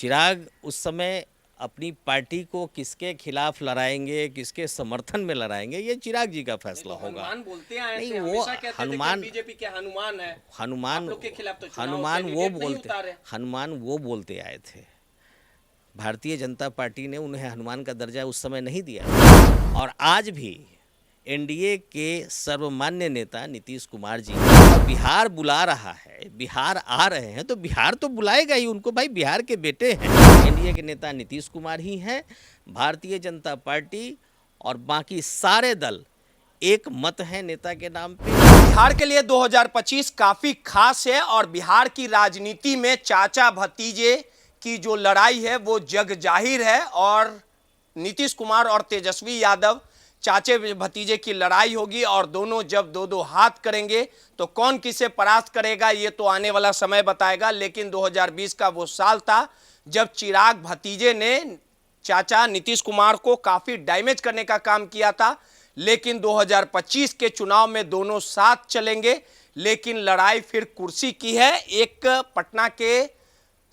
चिराग उस समय अपनी पार्टी को किसके खिलाफ लड़ाएंगे, किसके समर्थन में लड़ाएंगे, ये चिराग जी का फैसला होगा। हनुमान बोलते आए नहीं थे, वो हमेशा कहते थे कि हनुमान बीजेपी के हनुमान है। हनुमान आप लोग के खिलाफ तो चुनाव हनुमान वो कैंडिडेट नहीं बोलते उतारे। हनुमान वो बोलते आए थे। भारतीय जनता पार्टी ने उन्हें हनुमान का दर्जा उस समय नहीं दिया था। और आज भी एनडीए के सर्वमान्य नेता नीतीश कुमार जी बिहार बुला रहा है, बिहार आ रहे हैं तो बिहार तो बुलाएगा ही उनको। भाई बिहार के बेटे हैं, एनडीए के नेता नीतीश कुमार ही हैं। भारतीय जनता पार्टी और बाकी सारे दल एक मत है नेता के नाम पे। बिहार के लिए 2025 काफी खास है और बिहार की राजनीति में चाचा भतीजे की जो लड़ाई है वो जग जाहिर है। और नीतीश कुमार और तेजस्वी यादव चाचे भतीजे की लड़ाई होगी और दोनों जब दो दो हाथ करेंगे तो कौन किसे परास्त करेगा ये तो आने वाला समय बताएगा। लेकिन 2020 का वो साल था जब चिराग भतीजे ने चाचा नीतीश कुमार को काफी डैमेज करने का काम किया था। लेकिन 2025 के चुनाव में दोनों साथ चलेंगे, लेकिन लड़ाई फिर कुर्सी की है। एक पटना के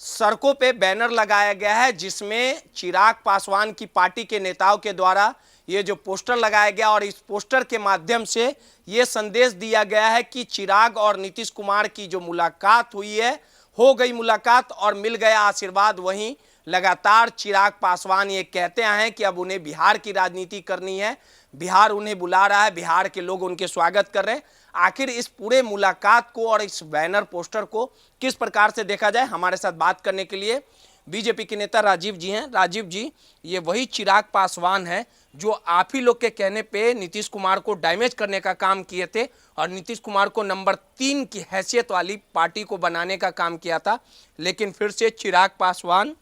सड़कों पे बैनर लगाया गया है जिसमें चिराग पासवान की पार्टी के नेताओं के द्वारा ये जो पोस्टर लगाया गया और इस पोस्टर के माध्यम से ये संदेश दिया गया है कि चिराग और नीतीश कुमार की जो मुलाकात हुई है, हो गई मुलाकात और मिल गया आशीर्वाद। वहीं लगातार चिराग पासवान ये कहते आए हैं कि अब उन्हें बिहार की राजनीति करनी है, बिहार उन्हें बुला रहा है, बिहार के लोग उनके स्वागत कर रहे हैं। आखिर इस पूरे मुलाकात को और इस बैनर पोस्टर को किस प्रकार से देखा जाए, हमारे साथ बात करने के लिए बीजेपी के नेता राजीव जी हैं। राजीव जी, ये वही चिराग पासवान है जो आप ही लोग के कहने पे नीतीश कुमार को डैमेज करने का काम किए थे और नीतीश कुमार को नंबर 3 की हैसियत वाली पार्टी को बनाने का काम किया था। लेकिन फिर से चिराग पासवान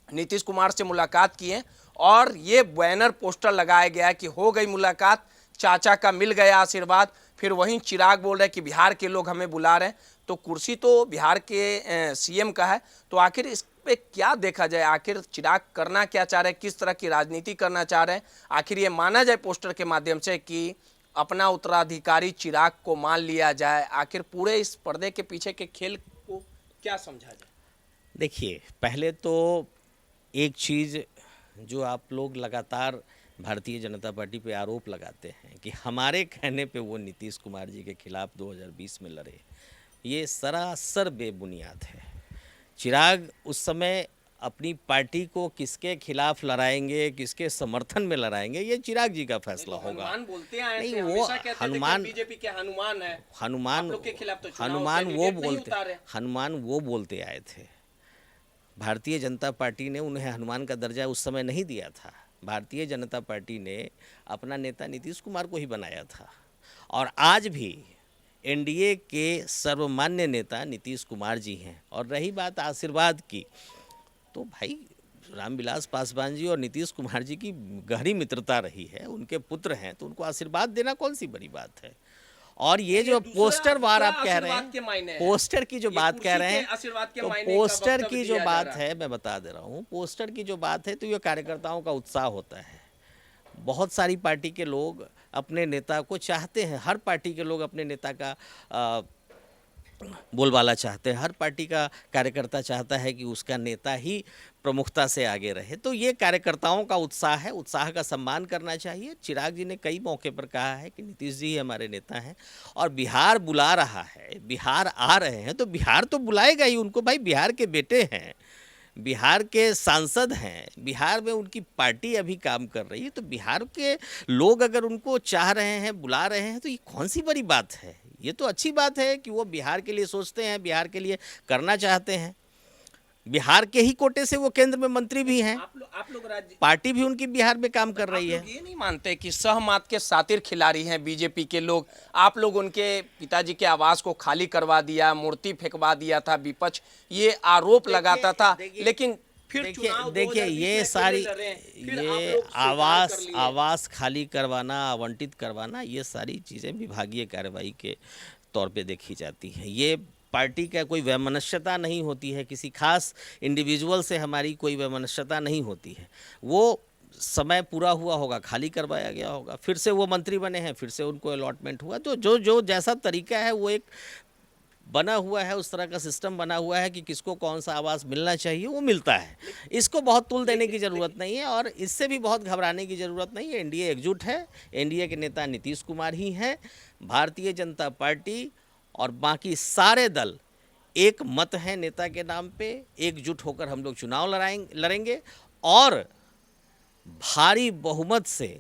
नीतीश कुमार से मुलाकात किए और ये बैनर पोस्टर लगाया गया है कि हो गई मुलाकात, चाचा का मिल गया आशीर्वाद। फिर वहीं चिराग बोल रहे हैं कि बिहार के लोग हमें बुला रहे हैं, तो कुर्सी तो बिहार के सीएम का है। तो आखिर इस पे क्या देखा जाए, आखिर चिराग करना क्या चाह रहे हैं, किस तरह की राजनीति करना चाह रहे हैं? आखिर ये माना जाए पोस्टर के माध्यम से कि अपना उत्तराधिकारी चिराग को मान लिया जाए? आखिर पूरे इस पर्दे के पीछे के खेल को क्या समझा जाए? देखिए, पहले तो एक चीज़ जो आप लोग लगातार भारतीय जनता पार्टी पे आरोप लगाते हैं कि हमारे कहने पे वो नीतीश कुमार जी के खिलाफ 2020 में लड़े, ये सरासर बेबुनियाद है। चिराग उस समय अपनी पार्टी को किसके खिलाफ लड़ाएंगे, किसके समर्थन में लड़ाएंगे, ये चिराग जी का फैसला होगा। हनुमान बोलते आए नहीं थे, वो हमेशा कहते थे कि हनुमान बीजेपी के हनुमान है। हनुमान आप लोग के खिलाफ तो चुनाव हनुमान वो कैंडिडेट नहीं बोलते उतारे। हनुमान वो बोलते आए थे। भारतीय जनता पार्टी ने उन्हें हनुमान का दर्जा उस समय नहीं दिया था। भारतीय जनता पार्टी ने अपना नेता नीतीश कुमार को ही बनाया था। और आज भी एनडीए के सर्वमान्य नेता नीतीश कुमार जी हैं। और रही बात आशीर्वाद की, तो भाई रामविलास पासवान जी और नीतीश कुमार जी की गहरी मित्रता रही है, उनके पुत्र हैं, तो उनको आशीर्वाद देना कौन सी बड़ी बात है। और ये जो पोस्टर वार आप कह रहे हैं, पोस्टर की जो बात कह रहे हैं, तो पोस्टर की जो बात है मैं बता दे रहा हूँ। पोस्टर की जो बात है तो ये कार्यकर्ताओं का उत्साह होता है। बहुत सारी पार्टी के लोग अपने नेता को चाहते हैं, हर पार्टी के लोग अपने नेता का बोलबाला चाहते हैं, हर पार्टी का कार्यकर्ता चाहता है कि उसका नेता ही प्रमुखता से आगे रहे। तो ये कार्यकर्ताओं का उत्साह है, उत्साह का सम्मान करना चाहिए। चिराग जी ने कई मौके पर कहा है कि नीतीश जी हमारे नेता हैं और बिहार बुला रहा है, बिहार आ रहे हैं तो बिहार तो बुलाएगा ही उनको। भाई बिहार के बेटे हैं, बिहार के सांसद हैं, बिहार में उनकी पार्टी अभी काम कर रही है, तो बिहार के लोग अगर उनको चाह रहे हैं, बुला रहे हैं, तो ये कौन सी बड़ी बात है। ये तो अच्छी बात है कि वो बिहार के लिए सोचते हैं, बिहार के लिए करना चाहते हैं। बिहार के ही कोटे से वो केंद्र में मंत्री भी हैं। आप लोग पार्टी भी उनकी बिहार में काम कर रही है। ये नहीं मानते कि सहमात के सातिर खिलाड़ी हैं बीजेपी के लोग? आप लोग उनके पिताजी के आवास को खाली करवा दिया, मूर्ति फेंकवा दिया था, विपक्ष ये आरोप लगाता था। लेकिन फिर देखिए ये सारी ये आवास खाली करवाना, आवंटित करवाना, ये सारी चीज़ें विभागीय कार्रवाई के तौर पे देखी जाती हैं। ये पार्टी का कोई वैमनस्यता नहीं होती है, किसी खास इंडिविजुअल से हमारी कोई वैमनस्यता नहीं होती है। वो समय पूरा हुआ होगा, खाली करवाया गया होगा, फिर से वो मंत्री बने हैं, फिर से उनको अलॉटमेंट हुआ। तो जो जैसा तरीका है वो एक बना हुआ है, उस तरह का सिस्टम बना हुआ है कि किसको कौन सा आवास मिलना चाहिए वो मिलता है। इसको बहुत तूल देने की ज़रूरत नहीं है और इससे भी बहुत घबराने की ज़रूरत नहीं है। एनडीए एकजुट है, एनडीए के नेता नीतीश कुमार ही हैं। भारतीय जनता पार्टी और बाकी सारे दल एक मत है नेता के नाम पे, एकजुट होकर हम लोग चुनाव लड़ेंगे और भारी बहुमत से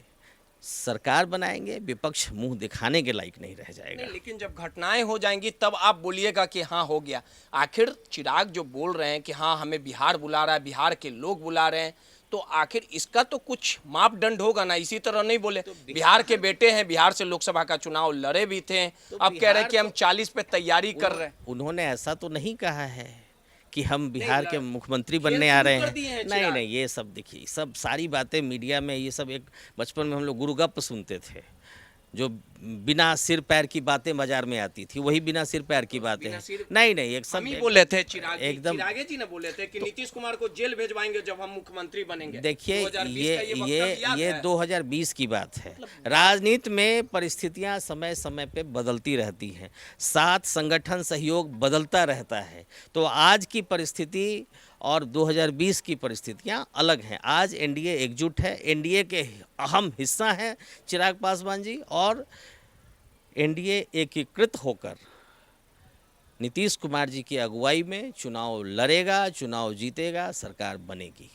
सरकार बनाएंगे। विपक्ष मुंह दिखाने के लायक नहीं रह जाएगा। नहीं, लेकिन जब घटनाएं हो जाएंगी तब आप बोलिएगा कि हाँ हो गया। आखिर चिराग जो बोल रहे हैं कि हाँ हमें बिहार बुला रहा है, बिहार के लोग बुला रहे हैं, तो आखिर इसका तो कुछ मापदंड होगा ना। इसी तरह नहीं बोले बिहार के बेटे हैं, बिहार से लोकसभा का चुनाव लड़े भी थे, अब कह रहे हैं कि हम 40 पे तैयारी कर रहे हैं। उन्होंने ऐसा तो नहीं कहा है कि हम बिहार के मुख्यमंत्री बनने आ रहे हैं। नहीं, ये सब देखिए, सब सारी बातें मीडिया में, ये सब एक बचपन में हम लोग गुरुगप्प सुनते थे, जो बिना सिर पैर की बातें बाजार में आती थी, वही बिना सिर पैर की बातें हैं। नहीं, एक सब बोले थे एकदम चिरागे जी ने बोले थे कि नीतीश कुमार को जेल भेजवाएंगे जब हम मुख्यमंत्री बनेंगे। देखिए, ये 2020 की बात है। राजनीति में परिस्थितियां समय समय पे बदलती रहती हैं, साथ संगठन सहयोग बदलता रहता है। तो आज की परिस्थिति और 2020 की परिस्थितियां अलग हैं। आज एनडीए एकजुट है, एनडीए के अहम हिस्सा हैं चिराग पासवान जी, और एनडीए एकीकृत होकर नीतीश कुमार जी की अगुवाई में चुनाव लड़ेगा, चुनाव जीतेगा, सरकार बनेगी।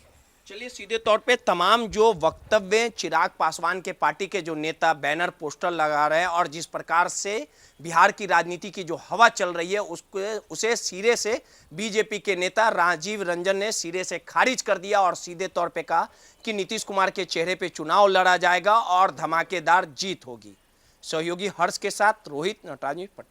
चलिए, सीधे तौर पे तमाम जो वक्तव्य चिराग पासवान के पार्टी के जो नेता बैनर पोस्टर लगा रहे हैं और जिस प्रकार से बिहार की राजनीति की जो हवा चल रही है उसे सिरे से बीजेपी के नेता राजीव रंजन ने सिरे से खारिज कर दिया और सीधे तौर पे कहा कि नीतीश कुमार के चेहरे पे चुनाव लड़ा जाएगा और धमाकेदार जीत होगी। सहयोगी हर्ष के साथ रोहित, नटराज, पटना।